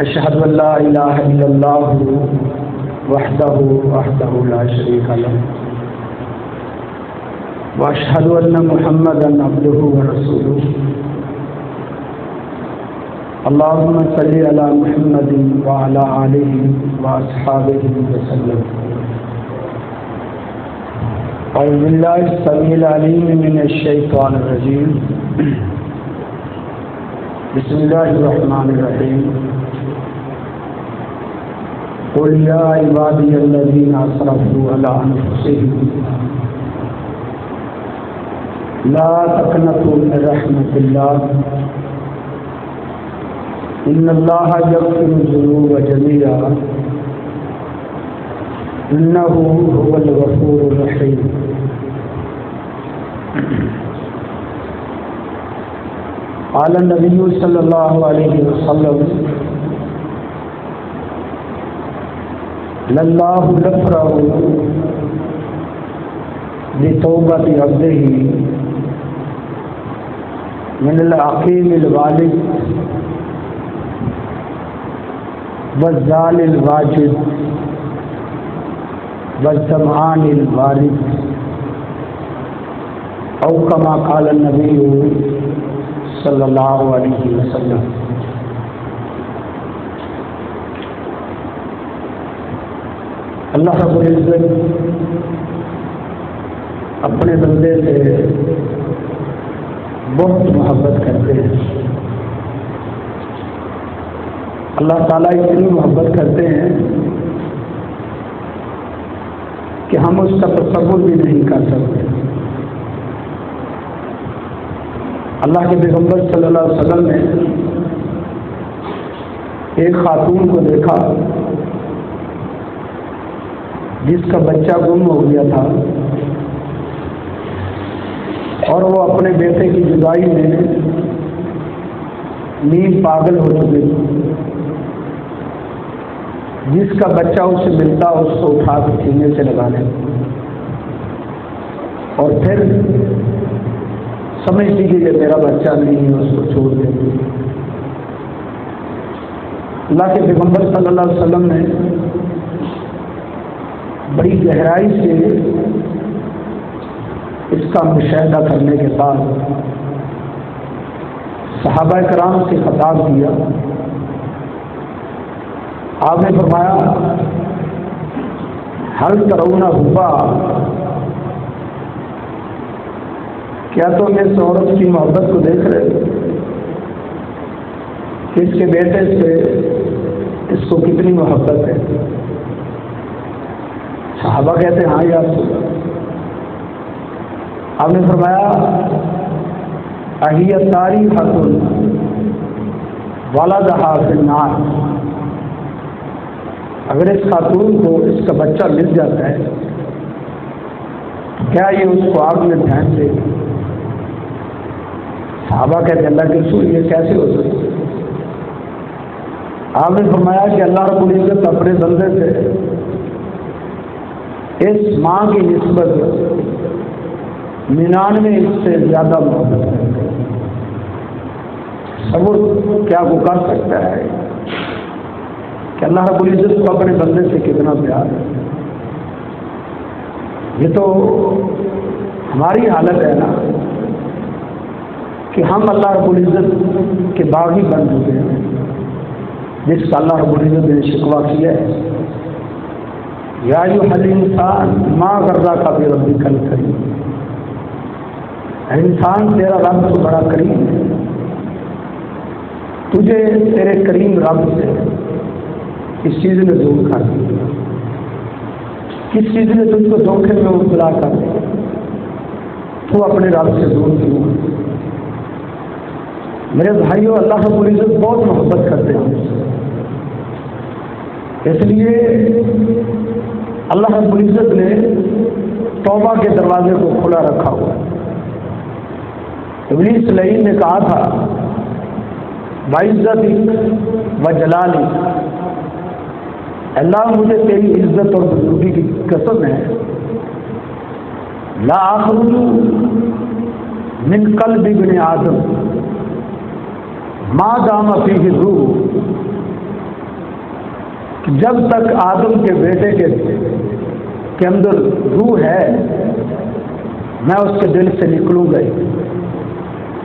اشہد ان لا الہ الا اللہ وحدہ لا شریک لہ واشہد ان محمدا عبدہ ورسولہ اللہم صلی علی محمد وعلی آلہ واصحابہ وسلم۔ اعوذ باللہ السمیع العلیم من الشیطان الرجیم، بسم اللہ الرحمن الرحیم۔ قل یا عبادی الذین اسرفوا علی انفسہم لا تقنطوا من رحمۃ اللہ ان اللہ یغفر الذنوب جميعا انہ هو الغفور الرحیم۔ قال النبی صلی اللہ علیہ وسلم للہ یفرح بتوبۃ عبدہ من العقیم الوالد والذال الواجد والسمعان الوارد او کما قال النبی صلی اللہ علیہ وسلم۔ اللہ رب العزت اپنے بندے سے بہت محبت کرتے ہیں۔ اللہ تعالیٰ اتنی محبت کرتے ہیں کہ ہم اس کا تصور بھی نہیں کر سکتے۔ اللہ کے پیغمبر صلی اللہ علیہ وسلم نے ایک خاتون کو دیکھا جس کا بچہ گم ہو گیا تھا اور وہ اپنے بیٹے کی جدائی میں نیم پاگل ہو چکے تھے۔ جس کا بچہ اس سے ملتا اس کو اٹھا کے سینے سے لگا لے اور پھر سمجھ لیجیے کہ میرا بچہ نہیں ہے، اس کو چھوڑ دیں۔ اللہ کے پیغمبر صلی اللہ علیہ وسلم نے بڑی گہرائی سے اس کا مشاہدہ کرنے کے بعد صحابہ کرام سے خطاب کیا۔ آپ نے فرمایا هل ترون حبا، کیا تم اس عورت کی محبت کو دیکھ رہے ہو کہ اس کے بیٹے سے اس کو کتنی محبت ہے؟ صحابہ کہتے ہیں ہاں یا رسول اللہ۔ آپ نے فرمایا اہی طاریحۃ ولدہا فی النار، اگر اس خاتون کو اس کا بچہ مل جاتا ہے کیا یہ اس کو آگ میں پھینک دے گی؟ صحابہ کہتے ہیں اللہ کے رسول یہ کیسے ہو سکتا؟ آپ نے فرمایا کہ اللہ رب العزت اپنے بندے سے اس ماں کی نسبت 99 اس سے زیادہ محبت کرتے ہیں۔ صبر کیا وہ کر سکتا ہے کہ اللہ رب العزت کو اپنے بندے سے کتنا پیار ہے؟ یہ تو ہماری حالت ہے نا کہ ہم اللہ رب العزت کے باغی بن چکے ہیں، جس کا اللہ رب العزت نے شکوہ کیا ہے یا ایھا الانسان ما غرک بربک الکریم، انسان تیرا رب تو بڑا کریم ہے، تجھے تیرے کریم رب سے کس چیز نے دور کر دیا، کس چیز نے تجھ کو دھوکے میں مبتلا کر دیا، تو اپنے رب سے دور کیوں؟ میرے بھائیوں، اللہ رب العزت بہت محبت کرتے ہیں، اس لیے اللہ رب العزت نے توبہ کے دروازے کو کھلا رکھا ہوا ہے۔ ابلیس لعین نے کہا تھا بعزتی و جلالی، اللہ مجھے تیری عزت اور بزرگی کی قسم ہے لا اخرج من قلب ابن آدم ما دام فیہ الروح جب تک آدم کے بیٹے کے اندر روح ہے میں اس کے دل سے نکلوں گا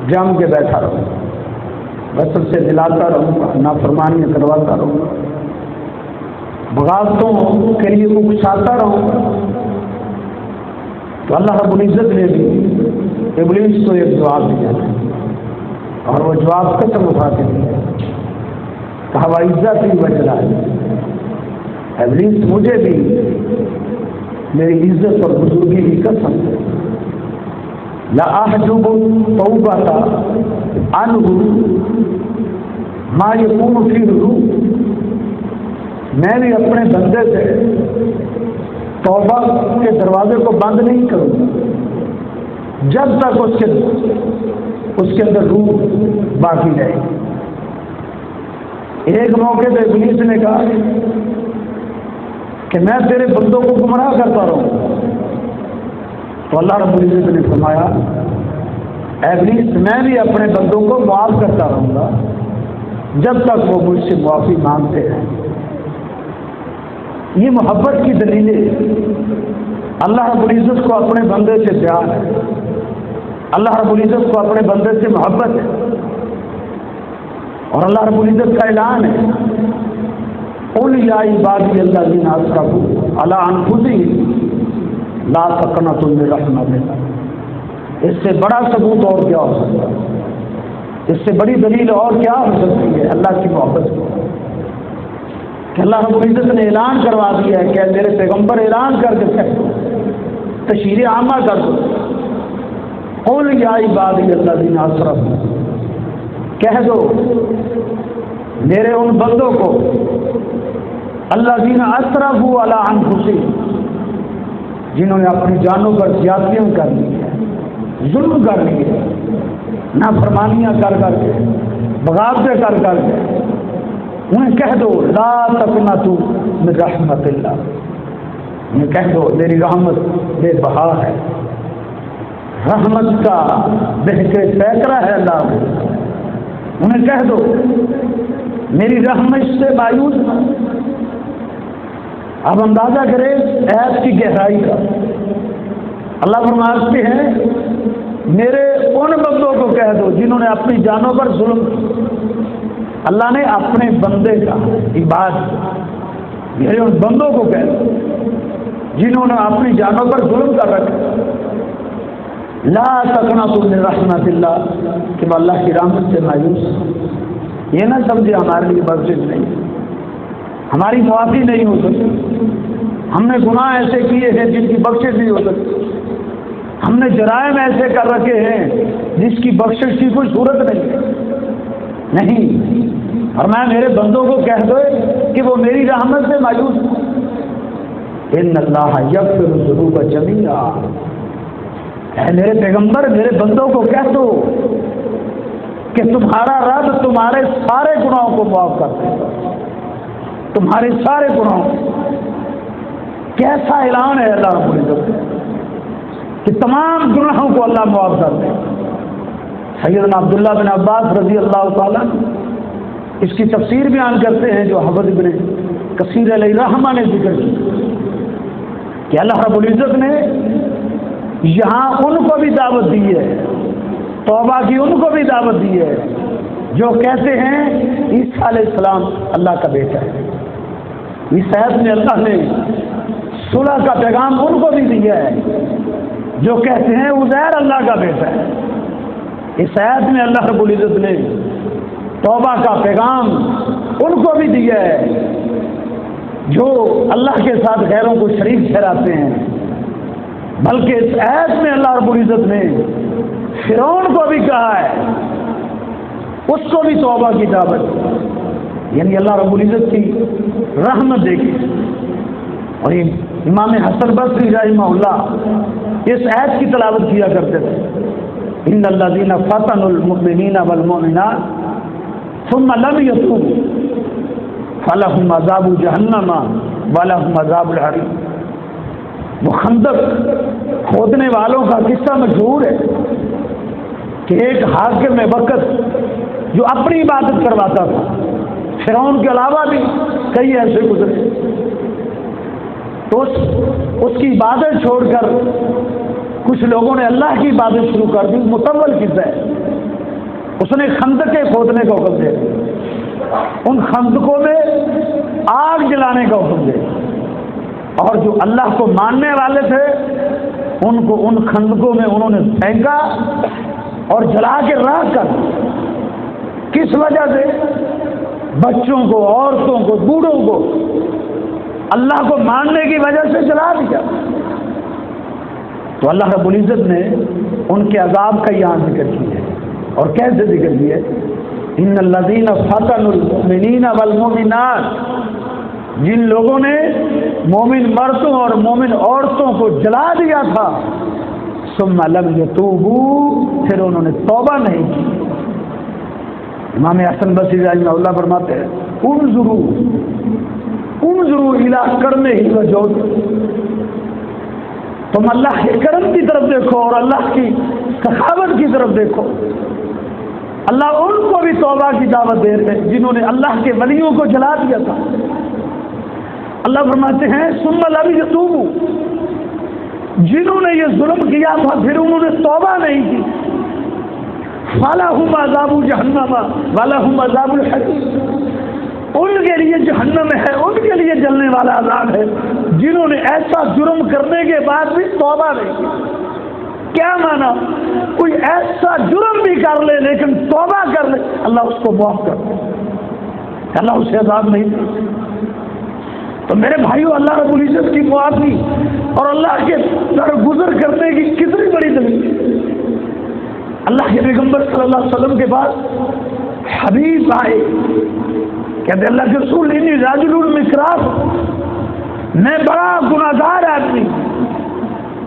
جم کے بیٹھا رہوں گا، غسل سے دلاتا رہوں گا، نافرمانیاں کرواتا رہوں گا، بغاوتوں کے لیے اکساتا رہوں گا۔ تو اللہ رب العزت نے بھی ابلیس کو ایک جواب دیا اور وہ جواب قسم اٹھا کے دیا، کہا وعزت ہی بچلا ہے ابلیس، مجھے بھی میری عزت اور بزرگی کی قسم ہے، لا احجب توبۃ عنہ ما یکون فی الروح، میں بھی اپنے بندے سے توبہ کے دروازے کو بند نہیں کروں گا جب تک اس کے اندر روح باقی رہے۔ ایک موقع پہ ابلیس نے کہا کہ میں تیرے بندوں کو گمراہ کرتا رہوں، تو اللہ رب العزت نے فرمایا اے ابلیس میں بھی اپنے بندوں کو معاف کرتا رہوں گا جب تک وہ مجھ سے معافی مانگتے ہیں۔ یہ محبت کی دلیل ہے، اللہ رب العزت کو اپنے بندے سے پیار ہے، اللہ رب العزت کو اپنے بندے سے محبت ہے، اور اللہ رب العزت کا اعلان ہے قل یا عبادی الذین اسرفوا علی انفسہم لا تقنطوا من رحمت اللہ۔ اس سے بڑا ثبوت اور کیا ہو سکتا ہے، اس سے بڑی دلیل اور کیا ہو سکتی ہے اللہ کی محبت کو، کہ اللہ رب العزت نے اعلان کروا دیا ہے کہ میرے پیغمبر اعلان کر کے کہہ دو، تشہیر عامہ کر دو، قل یا عبادی الذین اسرفوا، کہہ دو میرے ان بندوں کو الذین اسرفوا علی انفسہم، جنہوں نے اپنی جانوں پر زیادتیاں کر لی ہے، ظلم کر لیے، نافرمانیاں کر کر کے، بغاوتیں کر کر کے، انہیں کہہ دو لا تقنطوا من رحمت اللہ، انہیں کہہ دو میری رحمت بے بہا ہے، رحمت کا بہتے پیکرا ہے اللہ کو، انہیں کہہ دو میری رحمت سے مایوس نہ۔ اب اندازہ کریں ایت کی گہرائی کا، اللہ فرماتے ہیں میرے ان بندوں کو کہہ دو جنہوں نے اپنی جانوں پر ظلم، اللہ نے اپنے بندے کا عباد، میرے ان بندوں کو کہہ دو جنہوں نے اپنی جانوں پر ظلم کر رکھا، لا تقنطوا من رحمت اللہ، کہ وہ اللہ کی رحمت سے مایوس، یہ نہ سمجھے ہمارے لیے بخشش نہیں، ہماری معافی نہیں ہو سکتی، ہم نے گناہ ایسے کیے ہیں جن کی بخشش نہیں ہو سکتی، ہم نے جرائم ایسے کر رکھے ہیں جس کی بخشش کی کوئی صورت نہیں، اور میں میرے بندوں کو کہہ دو کہ وہ میری رحمت سے مایوس، ان اللہ یغفر الذنوب جمیعا، اے میرے پیغمبر میرے بندوں کو کہہ دو کہ تمہارا رب تمہارے سارے گناہوں کو معاف کر دے گا، تمہارے سارے گناہوں۔ کیسا اعلان ہے اللہ رب العزت کہ تمام گناہوں کو اللہ معاف کر دے۔ سیدنا عبداللہ بن عباس رضی اللہ تعالیٰ اس کی تفسیر بیان کرتے ہیں جو حافظ ابن کثیر علیہ رحمہ نے ذکر کی کہ اللہ رب العزت نے یہاں ان کو بھی دعوت دی ہے، توبہ کی ان کو بھی دعوت دی ہے جو کہتے ہیں عیسیٰ علیہ السلام اللہ کا بیٹا ہے۔ عیسائیت میں اللہ نے صلح کا پیغام ان کو بھی دیا ہے جو کہتے ہیں عزیر اللہ کا بیٹا ہے۔ عیسائیت میں اللہ رب العزت نے توبہ کا پیغام ان کو بھی دیا ہے جو اللہ کے ساتھ غیروں کو شریک ٹھہراتے ہیں، بلکہ اس آیت میں اللہ رب العزت نے فرعون کو بھی کہا ہے، اس کو بھی توبہ کی دعوت، یعنی اللہ رب العزت کی رحمت دیکھی۔ اور یہ امام حسن بصری رحمہ اللہ اس آیت کی تلاوت کیا کرتے تھے، ان الذین فتنوا المؤمنین والمؤمنات ثم لم يتوبوا فلهم عذاب جہنم ولهم عذاب الحریق۔ وہ خندق کھودنے والوں کا قصہ مشہور ہے کہ ایک حاکم وقت جو اپنی عبادت کرواتا تھا، فرعون کے علاوہ بھی کئی ایسے گزرے، تو اس کی عبادت چھوڑ کر کچھ لوگوں نے اللہ کی عبادت شروع کر دی۔ متول قصہ ہے، اس نے خندقیں کھودنے کا حکم دیا، ان خندقوں میں آگ جلانے کا حکم دیا، اور جو اللہ کو ماننے والے تھے ان کو ان خندقوں میں انہوں نے پھینکا اور جلا کے راکھ کر۔ کس وجہ سے؟ بچوں کو، عورتوں کو، بوڑھوں کو اللہ کو ماننے کی وجہ سے جلا دیا۔ تو اللہ رب العزت نے ان کے عذاب کا یہاں ذکر کیا ہے، اور کیسے ذکر کیا ہے؟ ان الذین فتنوا المؤمنین والمؤمنات، جن لوگوں نے مومن مردوں اور مومن عورتوں کو جلا دیا تھا، ثم لم یتوبوا، پھر انہوں نے توبہ نہیں کی۔ امام حسن بصری رحمہ اللہ فرماتے ہیں انظروا الی کرمہ وجود، تم اللہ کے کرم کی طرف دیکھو اور اللہ کی سخاوت کی طرف دیکھو۔ اللہ ان کو بھی توبہ کی دعوت دے رہے ہیں جنہوں نے اللہ کے ولیوں کو جلا دیا تھا۔ اللہ فرماتے ہیں ثم لم یتوبوا، جنہوں نے یہ ظلم کیا تھا پھر انہوں نے توبہ نہیں کی، فَلَهُمْ عَذَابُ جَهَنَّمَ وَلَهُمْ عَذَابُ الْحَرِيقِ، ان کے لیے جہنم ہے، ان کے لیے جلنے والا عذاب ہے جنہوں نے ایسا جرم کرنے کے بعد بھی توبہ نہیں کی۔ کیا مانا؟ کوئی ایسا جرم بھی کر لے لیکن توبہ کر لے، اللہ اس کو معاف کر دے، اللہ اسے عذاب نہیں دے۔ تو میرے بھائیو، اللہ رب العزت کی معافی اور اللہ کے درگزر کرنے کی کتنی بڑی دلیل۔ اللہ کے پیغمبر صلی اللہ علیہ وسلم کے پاس حبیب آئے، کہتے اللہ کے رسول انی راجل مکراف، میں بڑا گناہگار آدمی،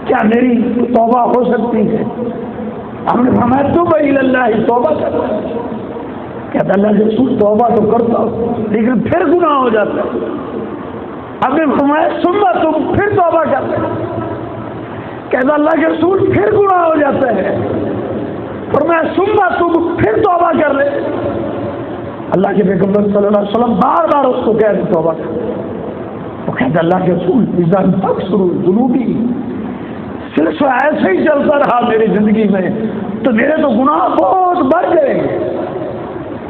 کیا میری توبہ ہو سکتی ہے؟ ہم نے فرمایا توب الی اللہ، توبہ کر۔ کہتے اللہ کے رسول توبہ تو کرتا ہوں لیکن پھر گناہ ہو جاتا ہے۔ ہم نے فرمایا ثم تم، پھر توبہ کرتے۔ کہتا اللہ کے رسول پھر گناہ ہو جاتا ہے۔ فرمایا ثم تم، پھر توبہ کر لے۔ اللہ کے پیغمبر صلی اللہ علیہ وسلم بار بار اس کو کہہ رہے توبہ کر۔ وہ کہتا اللہ کے رسول اذا تکثر ذنوبی، سلسلہ ایسے ہی چلتا رہا میری زندگی میں تو میرے تو گناہ بہت بڑھ گئے۔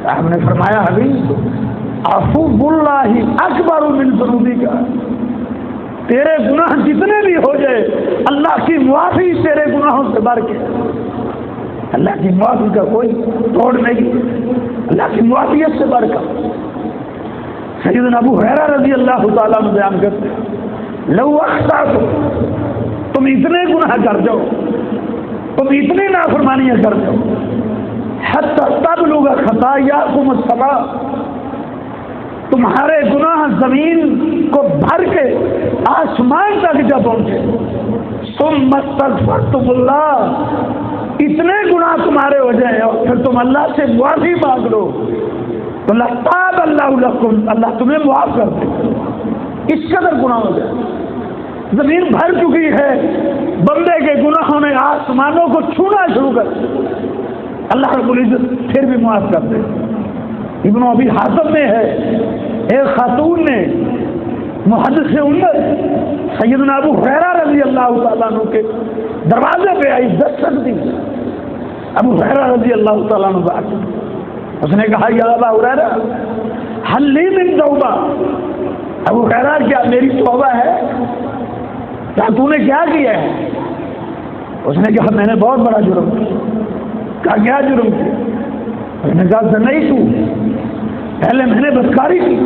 ہم نے فرمایا حبیب عفو اللہ اکبر من ذنوبی کا، تیرے گناہ جتنے بھی ہو جائے اللہ کی معافی تیرے گناہوں سے بڑھ کے۔ اللہ کی معافی کا کوئی توڑ نہیں، اللہ کی معافیت سے بڑھ کر۔ سیدنا ابو ہریرہ رضی اللہ تعالیٰ عنہ بیان کرتے ہیں لو اخطأتم، تم اتنے گناہ کر جاؤ، تم اتنی نافرمانیاں کر جاؤ، حتی تبلغ خطایاکم السماء، تمہارے گناہ زمین کو بھر کے آسمان تک جب پہنچے، ثم استغفرتم اللہ، اتنے گناہ تمہارے ہو جائیں اور پھر تم اللہ سے معافی مانگ لو تو اللہ تاب اللہ لکم، اللہ تمہیں معاف کر دے۔ اس قدر گناہ ہو جائے، زمین بھر چکی ہے، بندے کے گناہوں نے آسمانوں کو چھونا شروع کر دیا، اللہ رب العزت پھر بھی معاف کر دے۔ ابن ابی حاتم میں ہے ایک خاتون نے محدث امت سیدنا ابو ہریرہ رضی اللہ تعالیٰ عنہ کے دروازے پہ آئی، دستک دی۔ ابو ہریرہ رضی اللہ تعالیٰ عنہ بات، اس نے کہا یا ابا ہریرہ ہل لی من توبہ، ابو ہریرہ کیا میری توبہ ہے؟ کیا تو نے کیا کیا ہے؟ اس نے کہا میں نے بہت بڑا جرم کیا۔ کہا کیا جرم کیا؟ اس نے کہا زنیت، پہلے میں نے بدکاری کی،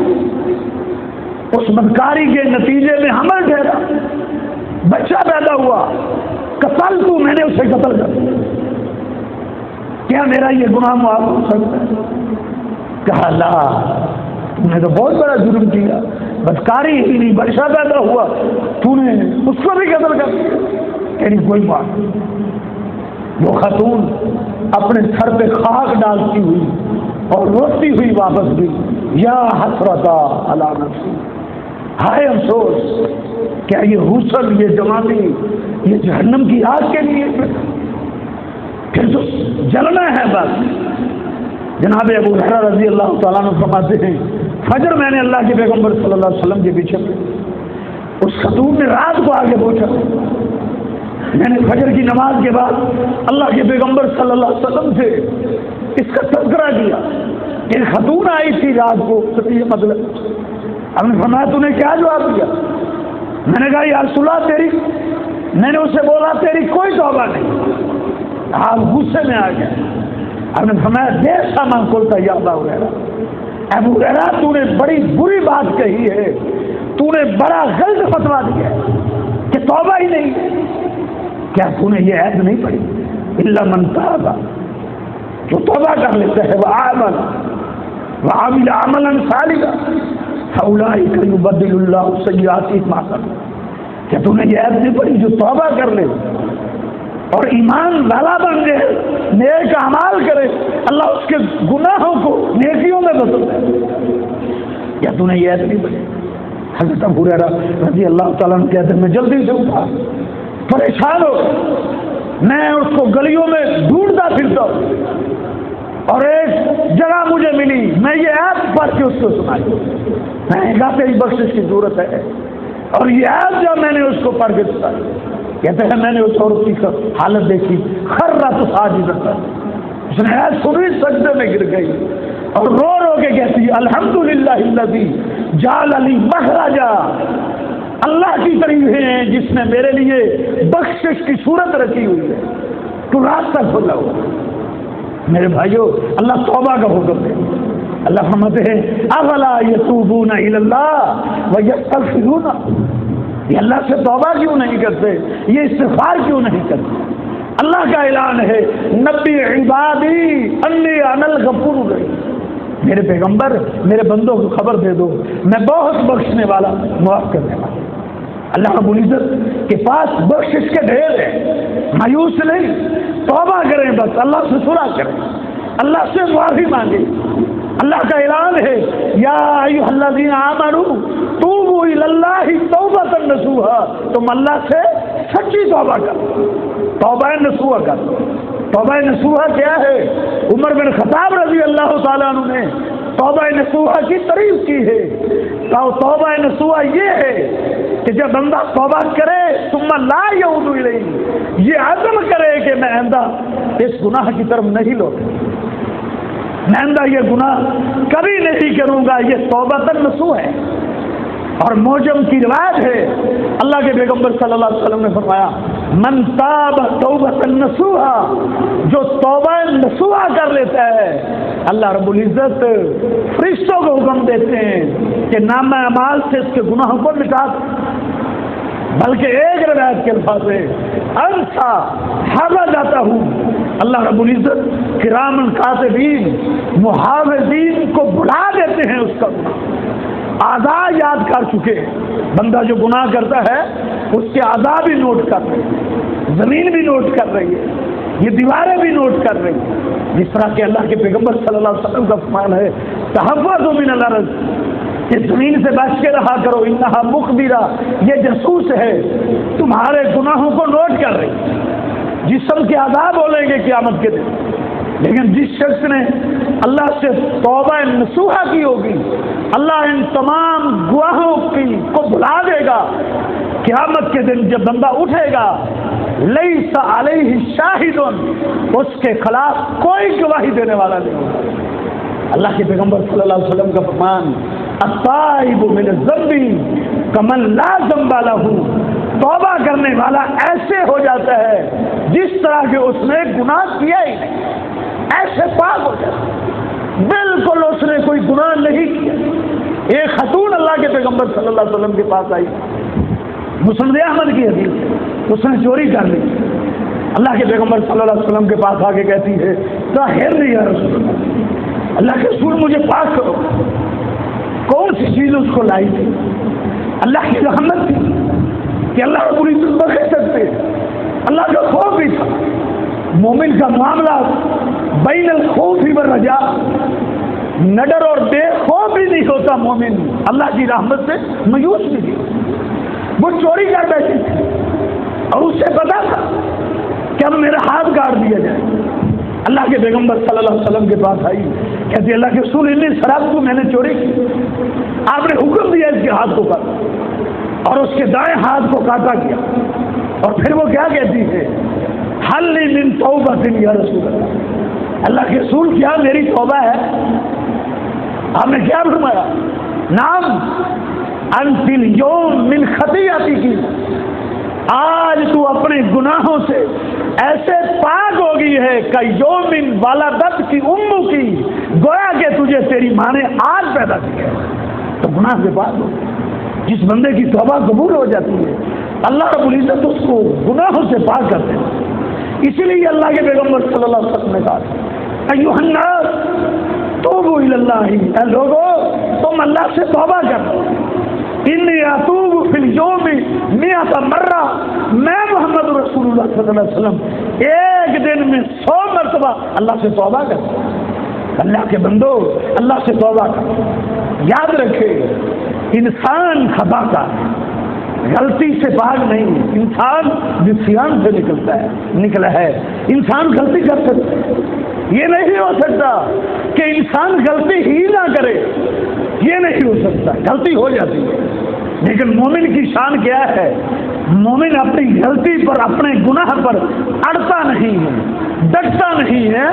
اس بدکاری کے نتیجے میں حمل ٹھہرا، بچہ پیدا ہوا، قتل تو میں نے اسے قتل کر دیا، کیا میرا یہ گناہ معاف ہو سکتا ہے؟ کہا لا، تم نے تو بہت بڑا جرم کیا، بدکاری ہی نہیں، بچہ پیدا ہوا، تو نے اس کو بھی قتل کر دیا، یعنی کوئی معاف نہیں۔ وہ خاتون اپنے سر پہ خاک ڈالتی ہوئی اور روتی ہوئی واپس گئی، یا حسرتا علی نفسی، ہائے افسوس، کیا یہ حسن، یہ جوانی، یہ جہنم کی آگ کے لیے پھر تو جلنا ہے بس۔ جناب ابو ہریرہ رضی اللہ تعالیٰ عنہ فرماتے ہیں فجر میں نے اللہ کے پیغمبر صلی اللہ علیہ وسلم کے پیچھے اس خاتون نے رات کو آگے پہنچا. میں نے فجر کی نماز کے بعد اللہ کے پیغمبر صلی اللہ علیہ وسلم سے اس کا تذکرہ کیا. ایک خاتون آئی تھی رات کو, یہ مطلب ہم نے فرمایا تو نے کیا جواب دیا؟ میں نے کہا یا رسول اللہ تیری, میں نے اسے بولا تیری کوئی توبہ نہیں. آپ غصے میں آ گئے. ہم نے فرمایا دیر سامان کھولتا یا ابا ہریرہ, ابو ہریرہ تو نے بڑی بری بات کہی ہے, تو نے بڑا غلط فتویٰ دیا ہے کہ توبہ ہی نہیں. کیا تو نے یہ عہد نہیں پڑھی الا من تاب, جو توبہ کر لیتا ہے وعمل عملا صالحا فاولئک یبدل اللہ سیئاتہم حسنات. کیا تو نے یہ عہد نہیں پڑھی جو توبہ کر لے اور ایمان والا بن جائے, نیک اعمال کرے, اللہ اس کے گناہوں کو نیکیوں میں بدل دے. کیا تو نے یہ عہد نہیں پڑھی؟ حضرت ابو ہریرہ رضی اللہ تعالیٰ عنہ کہتے ہیں میں جلدی سے اٹھا, پریشان ہو, میں اس کو گلیوں میں ڈھونڈتا پھرتا ہوں اور ایک جگہ مجھے ملی, میں یہ عہد پڑھ کے اس کو سنائی. میں نے کہا تیری بخشش کی ضرورت ہے, اور یہ عہد جب میں نے اس کو پڑھ کے سنائی, کہتے ہیں میں نے اس عورت کی حالت دیکھی, خرت ساجدۃ, اس نے عہد سنی سجدے میں گر گئی اور رو رو کے کہتی الحمدللہ الذی جعل لی مخرجا, اللہ کی تعریف ہے جس نے میرے لیے بخشش کی صورت رکھی ہوئی ہے, تو راستہ کھلا ہوا. میرے بھائیو, اللہ توبہ کا حکم دے. اللہ فرماتے ہیں افلا یتوبون الی اللہ ویستغفرون, یہ اللہ سے توبہ کیوں نہیں کرتے, یہ استغفار کیوں نہیں کرتے؟ اللہ کا اعلان ہے نبی عبادی انی انا الغفور الرحیم, میرے پیغمبر میرے بندوں کو خبر دے دو میں بہت بخشنے والا, معاف کرنے والا. اللہ رب العزت کے پاس بخشش کے ڈھیر ہے, مایوس نہیں, توبہ کریں, بس اللہ سے صلح کریں, اللہ سے معافی مانگیں. اللہ کا اعلان ہے یا ایھا الذین آمنوا توبوا الی اللہ توبۃ نصوحا, تم اللہ سے سچی توبہ کرو, توبہ نصوحا کرو. توبہ نصوحا کیا ہے؟ عمر بن خطاب رضی اللہ تعالیٰ عنہ نے توبہ نصوحا کی تعریف کی ہے. توبہ نصوحا یہ ہے کہ جب بندہ توبہ کرے ثم لا یعود الیہ, یہ عزم کرے کہ میں آئندہ اس گناہ کی طرف نہیں لوٹوں, میں آئندہ یہ گناہ کبھی نہیں کروں گا, یہ توبہ نصوح ہے. اور موجم کی روایت ہے اللہ کے پیغمبر صلی اللہ علیہ وسلم نے فرمایا من تاب توبۃ نصوحا, جو توبہ نصوحا کر لیتا ہے اللہ رب العزت فرشتوں کو حکم دیتے ہیں کہ نامہ اعمال سے اس کے گناہوں کو مٹا دو. بلکہ ایک روایت کے الفاظ ہے انسا حاضر جاتا ہوں, اللہ رب العزت کرام کاتبین محافظین کو بلا دیتے ہیں اس کا اعضاء یاد کر چکے. بندہ جو گناہ کرتا ہے اس کے اعضاء بھی نوٹ کر رہے ہیں, زمین بھی نوٹ کر رہی ہے, یہ دیواریں بھی نوٹ کر رہی ہیں. جس طرح کہ اللہ کے پیغمبر صلی اللہ علیہ وسلم کا فرمان ہے تحفظوا من الارض, کہ زمین سے بچ کے رہا کرو, انہا مخبرہ, یہ جاسوس ہے, تمہارے گناہوں کو نوٹ کر رہی. جسم کے اعضاء بولیں گے قیامت کے دن, لیکن جس شخص نے اللہ سے توبہ نصوحا کی ہوگی اللہ ان تمام گواہوں کو بھلا دے گا. قیامت کے دن جب بندہ اٹھے گا لیس علیہ شاہد, اس کے خلاف کوئی گواہی دینے والا نہیں ہوگا. اللہ کے پیغمبر صلی اللہ علیہ وسلم کا فرمان التائب من الذنب کمن لا ذنب لہ, توبہ کرنے والا ایسے ہو جاتا ہے جس طرح کہ اس نے گناہ کیا ہی نہیں, ایسے پاک ہو جاتا ہے بالکل اس نے کوئی گناہ نہیں کیا. ایک خاتون اللہ کے پیغمبر صلی اللہ علیہ وسلم کے پاس آئی, مسند احمد کی حدیث ہے, اس نے چوری کر لی. اللہ کے پیغمبر صلی اللہ علیہ وسلم کے پاس آ کے کہتی ہے طاہرنی یا رسول اللہ, اللہ کے رسول مجھے پاک کرو. کون سی چیز اس کو لائی تھی؟ اللہ کی رحمت تھی کہ اللہ کو پوری بخش سکتے, اللہ کا خوف بھی تھا. مومن کا معاملہ بین الخوف والرجاء, نڈر اور بے خوف بھی نہیں ہوتا. مومن اللہ کی رحمت سے مایوس بھی تھی. وہ چوری کر بیٹھی تھی اور اسے پتا تھا کہ اب میرا ہاتھ کاٹ دیا جائے. اللہ کے پیغمبر صلی اللہ علیہ وسلم کے پاس آئی, کہتی اللہ کے رسول انی سرقت کو میں نے چوری کی، آپ نے حکم دیا اس کے ہاتھ کو کاٹ اور اس کے دائیں ہاتھ کو کاٹا کیا، اور پھر وہ کیا کہتی ہے حل لی من توبۃ یا رسول اللہ، اللہ کے رسول کیا میری توبہ ہے؟ آپ نے کیا فرمایا؟ نام انت اليوم من خطیئتی کی، آج تو اپنے گناہوں سے ایسے پاک ہو گئی ہے کہ یوم والدت کی امو کی، گویا کہ تجھے تیری ماں نے آج پیدا کیا ہے، تو گناہ سے پاک ہو۔ جس بندے کی توبہ قبول ہو جاتی ہے اللہ رب العزت اس کو گناہوں سے پاک کرتے ہیں۔ اسی لیے اللہ کے پیغمبر صلی اللہ علیہ وسلم نے کہا ایھا الناس توبوا الی اللہ، اے لوگو تم اللہ سے توبہ کرو، انی اتوب فی اليوم 100 مرہ، میں محمد رسول اللہ صلی اللہ علیہ وسلم ایک دن میں 100 مرتبہ اللہ سے توبہ کرتا ہوں۔ اللہ کے بندو اللہ سے توبہ کرو، یاد رکھے انسان خطا کا غلطی سے پاک نہیں، انسان نسیان سے نکلا ہے، انسان غلطی کر سکتا ہے، یہ نہیں ہو سکتا کہ انسان غلطی ہی نہ کرے، یہ نہیں ہو سکتا، غلطی ہو جاتی ہے، لیکن مومن کی شان کیا ہے؟ مومن اپنی غلطی پر اپنے گناہ پر اڑتا نہیں ہے، ڈٹتا نہیں ہے۔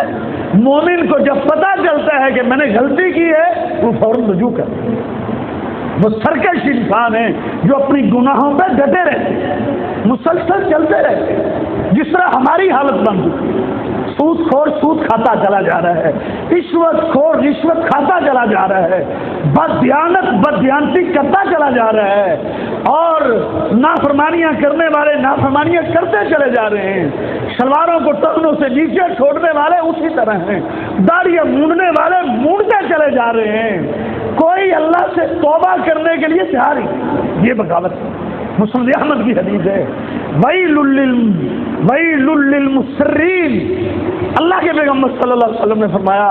مومن کو جب پتہ چلتا ہے کہ میں نے غلطی کی ہے وہ فوراً رجوع کرتا ہے۔ وہ سرکش انسان ہے جو اپنی گناہوں پہ ڈٹے رہتے ہیں، مسلسل چلتے رہتے ہیں، جس طرح ہماری حالت بن چکی ہے۔ سود خور سود کھاتا چلا جا رہا ہے، رشوت خور رشوت کھاتا چلا جا رہا ہے، بددیانت بددیانتی کرتا چلا جا رہا ہے، اور نافرمانیاں کرنے والے نافرمانیاں کرتے چلے جا رہے ہیں، شلواروں کو ٹخنوں سے نیچے چھوڑنے والے اسی طرح ہیں، داڑیاں مونڈنے والے مونڈتے چلے جا رہے ہیں، کوئی اللہ سے توبہ کرنے کے لیے تیار نہیں۔ یہ بغاوت مسلم احمد کی حدیث ہے، ویل للمصرین، اللہ کے پیغمبر صلی اللہ علیہ وسلم نے فرمایا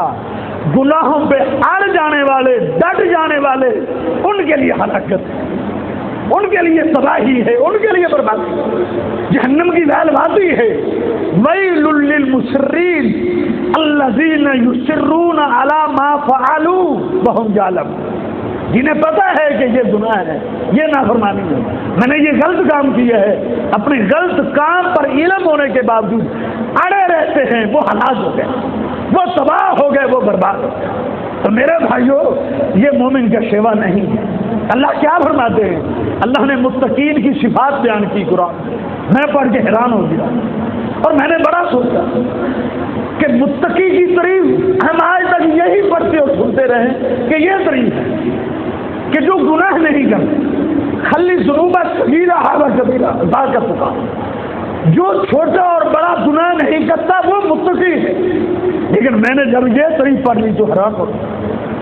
گناہوں پہ اڑ جانے والے ڈٹ جانے والے ان کے لیے ہلاکت ہے، ان کے لیے تباہی ہے، ان کے لیے بربادی ہے، جہنم کی ویل وادی ہے۔ ویل للمصرین الذین یصرون علی ما فعلوا وهم یعلمون، جنہیں پتہ ہے کہ یہ گناہ ہے، یہ نافرمانی ہے، میں نے یہ غلط کام کیا ہے، اپنے غلط کام پر علم ہونے کے باوجود اڑے رہتے ہیں، وہ ہلاک ہو گئے، وہ تباہ ہو گئے، وہ برباد ہو گئے۔ تو میرے بھائیو یہ مومن کا شیوا نہیں ہے۔ اللہ کیا فرماتے ہیں؟ اللہ نے متقین کی صفات بیان کی قرآن میں، میں پڑھ کے حیران ہو گیا اور میں نے بڑا سوچا کہ متقی کی تعریف ہم آج تک یہی پڑھتے اور سنتے رہے کہ یہ تعریف ہے کہ جو گناہ نہیں کرتے، خلی ذنوب صغیرہ و کبیرہ کا پکار، جو چھوٹا اور بڑا گناہ نہیں کرتا وہ متقی ہے۔ لیکن میں نے جب یہ تعریف پڑھ لی تو حیران ہو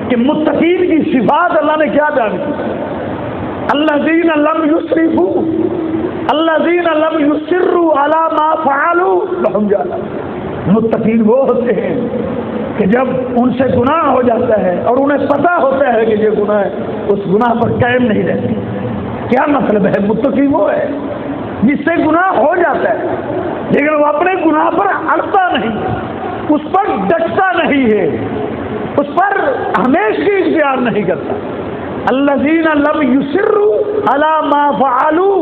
کہ متقین کی صفات اللہ نے کیا بیان کی؟ الذین لم یسرفوا، الذین لم یصروا علی ما فعلوا وهم یعلمون، متقین وہ ہوتے ہیں کہ جب ان سے گناہ ہو جاتا ہے اور انہیں پتہ ہوتا ہے کہ یہ گناہ ہے، اس گناہ پر قائم نہیں رہتے۔ کیا مطلب ہے؟ متقی وہ ہے جس سے گناہ ہو جاتا ہے لیکن وہ اپنے گناہ پر اڑتا نہیں، اس پر ڈٹتا نہیں ہے، اس پر ہمیشہ اختیار نہیں کرتا۔ الذین لم یصروا علی ما فعلوا،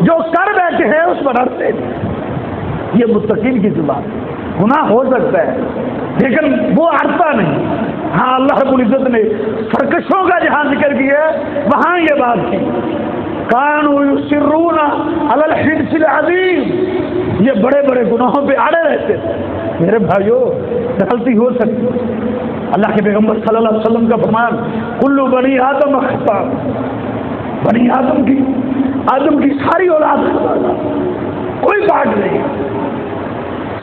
جو کر بیٹھے ہیں اس پر اڑتے نہیں، یہ متقین کی صفات ہے۔ گناہ ہو سکتا ہے لیکن وہ اڑتا نہیں۔ ہاں اللہ رب العزت نے سرکشوں کا جہاں ذکر کیا ہے وہاں یہ بات کی، کانوا یصرون علی الحنث العظیم، یہ بڑے بڑے گناہوں پہ اڑے رہتے تھے۔ میرے بھائیو غلطی ہو سکتی ہے، اللہ کے پیغمبر صلی اللہ علیہ وسلم کا فرمان کل بنی آدم خطاء، بنی آدم کی ساری اولاد خطا کار، کوئی بات نہیں،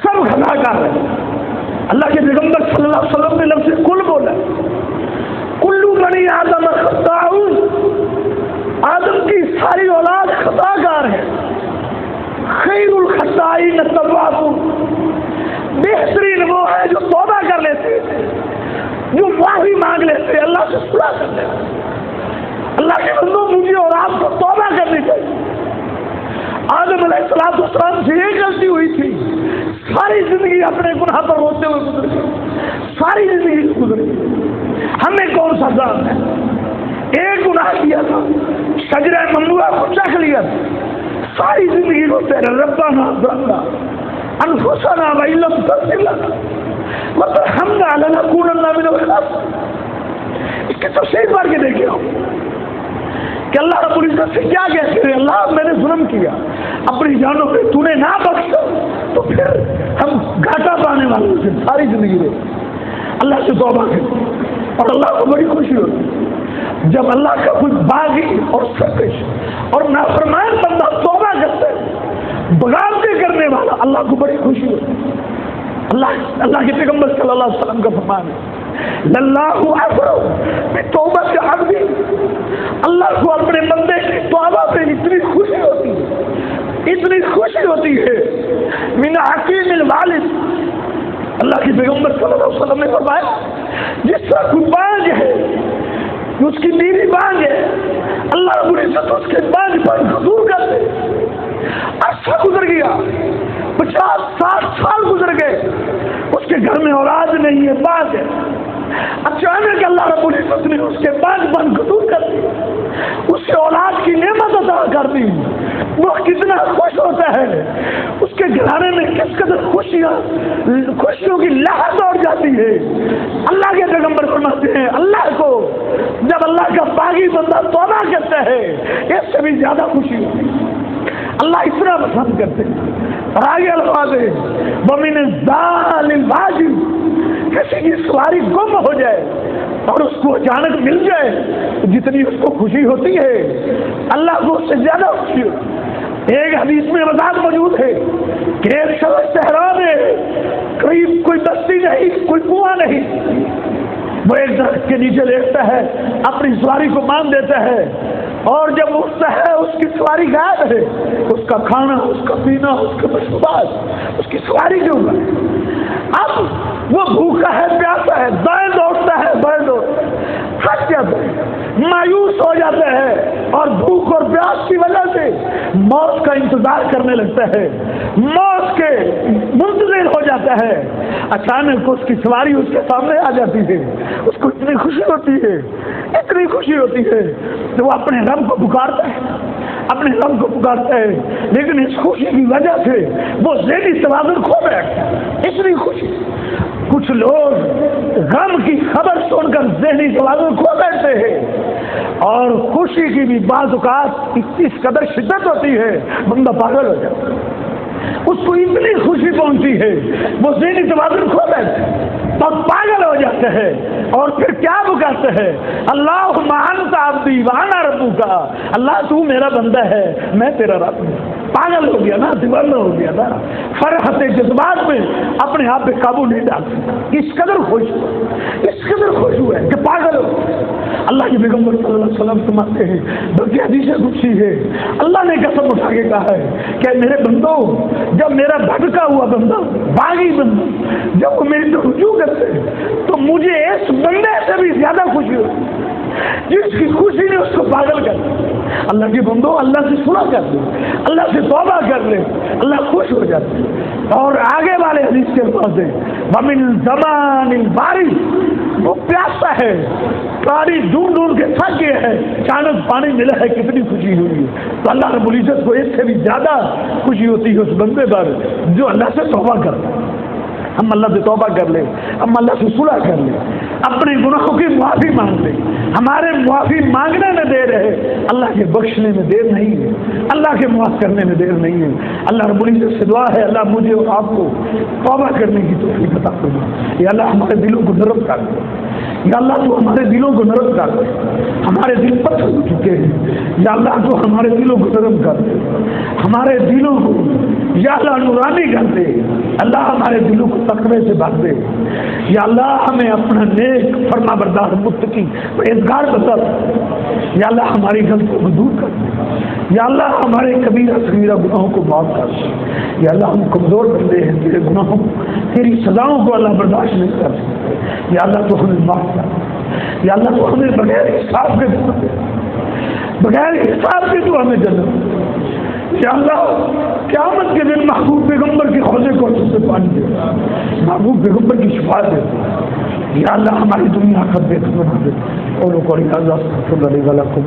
سب خطا کار ہے۔ اللہ کے پیغمبر صلی اللہ علیہ وسلم نے لفظ کل بولا، کل بنی آدم خطاء، آدم کی ساری اولاد خطا کار ہے، خیر الخطائین التوابون، بہترین وہ ہے جو توبہ کر لیتے، جو معافی مانگ لیتے، اللہ سے صلح کر لیتے۔ اللہ کے بندوں مجھے اور آپ کو توبہ کرنی چاہیے۔ آدم علیہ السلام سے ایک غلطی ہوئی تھی، ساری زندگی اپنے گناہ پر روتے ہوئے گزر گئی، ساری زندگی گزر گئی۔ ہمیں کون سا ذات ہے؟ ایک گناہ کیا تھا، شجرہ ممنوعہ کو چکھ لیا تھا، ساری زندگی روتے رہے، ربنا ظلمنا انفسنا وان لم تغفر لنا وترحمنا لنکونن من الخاسرین۔ اس کی تفسیر پڑھ کے دیکھیں کہ اللہ رب العزت سے کیا کہتے ہیں، اللہ میں نے ظلم کیا اپنی جانوں پہ، تو نے نہ بخشا تو پھر ہم گھاٹا پانے والے سے ساری زندگی رہے۔ اللہ سے توبہ کریں اور اللہ کو بڑی خوشی ہوتی جب اللہ کا کوئی باغی اور سرکش اور نافرمان بندہ توبہ کرتا ہے، بغاوتیں کرنے والا، اللہ کو بڑی خوشی ہوتی۔ اللہ کے پیغمبر صلی اللہ علیہ وسلم کا فرمان ہے للہ افرح بتوبۃ عبد، اللہ کو اپنے بندے کی توبہ پہ اتنی خوشی ہوتی ہے، اتنی خوشی ہوتی ہے من حکیم الوالد۔ اللہ کے پیغمبر صلی اللہ علیہ وسلم نے فرمایا جس طرح کوئی بانج ہے، اس کی بیوی بانج ہے، اللہ رب العزت اس کے بانج پر دور کر دے۔ عرصہ گزر گیا، 50-60 سال گزر گئے، اس کے گھر میں اولاد نہیں ہے، بانج ہے، اچانک اللہ رب العزت نے اس کے بانج بن کو دور کر دی، اس سے اولاد کی نعمت عطا کر دی۔ وہ کتنا خوش ہوتا ہے، اس کے گھرانے میں کس قدر خوشیوں کی لہر دوڑ جاتی ہے۔ اللہ کے پیغمبر فرماتے ہیں اللہ کو جب اللہ کا باغی بندہ توبہ کرتا ہے اس سے بھی زیادہ خوشی ہوتی ہے، اللہ اتنا پسند کرتے ہیں۔ اور آگے الفاظ ہے وَمِنَ الزَّالِ الْبَاجِ، کسی کی سواری گم ہو جائے اور اس کو اچانک مل جائے تو جتنی اس کو خوشی ہوتی ہے اللہ کو اس سے زیادہ خوشی ہوتی ہے۔ ایک حدیث میں وضاحت موجود ہے کہ ایک شخص صحرا میں قریب کوئی بستی نہیں، کوئی کنواں نہیں، وہ ایک درخت کے نیچے لیٹتا ہے، اپنی سواری کو مان دیتا ہے، اور جب اٹھتا ہے اس کی سواری غائب ہے، اس کا کھانا، اس کا پینا، اس کے مشروبات، اس کی سواری کیوں ہے؟ اب وہ بھوکا ہے، پیاسا ہے، دائیں دوڑتا ہے، بائیں دوڑتا ہے، تھک جاتا ہے، مایوس ہو جاتا ہے اور بھوک اور پیاس کی وجہ سے موت کا انتظار کرنے لگتا ہے، موت کے منتظر ہو جاتا ہے۔ اچانک اس کی سواری اس کے سامنے آ جاتی ہے، اس کو اتنی خوشی ہوتی ہے، اتنی خوشی ہوتی ہے کہ وہ اپنے رب کو پکارتا ہے، اپنے رب کو پکارتا ہے، لیکن اس خوشی کی وجہ سے وہ ذہنی توازن کھو بیٹھتا ہے، اتنی خوشی۔ کچھ لوگ غم کی خبر سن کر ذہنی توازن کھو بیٹھتے ہیں، اور خوشی کی بھی بعض اوقات اس قدر شدت ہوتی ہے بندہ پاگل ہو جاتا ہے، اس کو اتنی خوشی پہنچتی ہے وہ ذہنی توازن کھو بیٹھتا ہے اور پاگل ہو جاتا ہے، اور پھر کیا پکارتا ہے اللہم انت عبدی وانا ربک، اللہ تو میرا بندہ ہے میں تیرا رب ہوں۔ پاگل ہو گیا نا، دیوانہ ہو گیا نا، فرحت جذبات میں اپنے آپ پہ قابو نہیں ڈال سکتا، اس قدر خوش ہوا، اس قدر خوش ہوا ہے کہ پاگل ہو۔ اللہ کے پیغمبر صلی اللہ علیہ وسلم فرماتے ہیں بلکہ حدیث قدسی ہے، اللہ نے قسم اٹھا کے کہا ہے کہ میرے بندو جب میرا بھٹکا ہوا بندہ، باغی بندہ جب وہ میری طرف رجوع کرتے ہیں تو مجھے اس بندے سے بھی زیادہ خوشی ہوتی ہے جس کی خوشی نے اس کو پاگل کر دیا۔ اللہ کے بندو اللہ سے صلح کر دے، اللہ سے توبہ کر لے، اللہ خوش ہو جاتا ہے۔ اور آگے والے حدیث کے الفاظ ہیں وَمِن زَمَانِ الْبَارِثِ، وہ پیاسا ہے، پانی ڈھونڈ ڈھونڈ کے تھک گیا ہے، اچانک پانی ملا ہے، کتنی خوشی ہوئی ہے۔ تو اللہ رب العزت کو اس سے بھی زیادہ خوشی ہوتی ہے اس بندے پر جو اللہ سے توبہ کرتا ہے۔ ہم اللہ سے توبہ کر لیں، ہم اللہ سے صلح کر لیں، اپنے گناہوں کی معافی مانگ لیں۔ ہمارے معافی مانگنے میں دیر ہے، اللہ کے بخشنے میں دیر نہیں ہے، اللہ کے معاف کرنے میں دیر نہیں ہے۔ اللہ رب العزت سے دعا ہے اللہ مجھے اور آپ کو توبہ کرنے کی توفیق عطا فرما۔ یا اللہ ہمارے دلوں کو نرم کر دے، یا اللہ تو ہمارے دلوں کو نرم کر دے، ہمارے دل پتھر ہو چکے ہیں، یا اللہ تو ہمارے دلوں کو نرم کر دے، ہمارے دلوں کو یا اللہ نورانی کر دے، اللہ ہمارے دلوں کو تقوی سے بھر دے، یا اللہ ہمیں اپنا نیک فرما بردار متقی پرہیزگار بتا دے، یا اللہ ہماری غلطیوں کو دور کر دے، یا اللہ ہمارے کبیرہ صغیرہ گناہوں کو معاف کر دے، یا اللہ ہم کمزور بندے ہیں، تیرے گناہوں تیری سزاؤں کو اللہ برداشت نہیں کر سکتے، یا اللہ تو ہمیں معاف کر دے، یا اللہ تو ہمیں بغیر حساب کے دے، بغیر حساب کے تو ہمیں جنت دے، یا اللہ قیامت کے دن محبوب پیغمبر کی حوض کوثر سے پانی دے، محبوب پیغمبر کی شفاعت دے، یا اللہ ہماری دنیا آخرت بہتر بنا دے۔ اور کو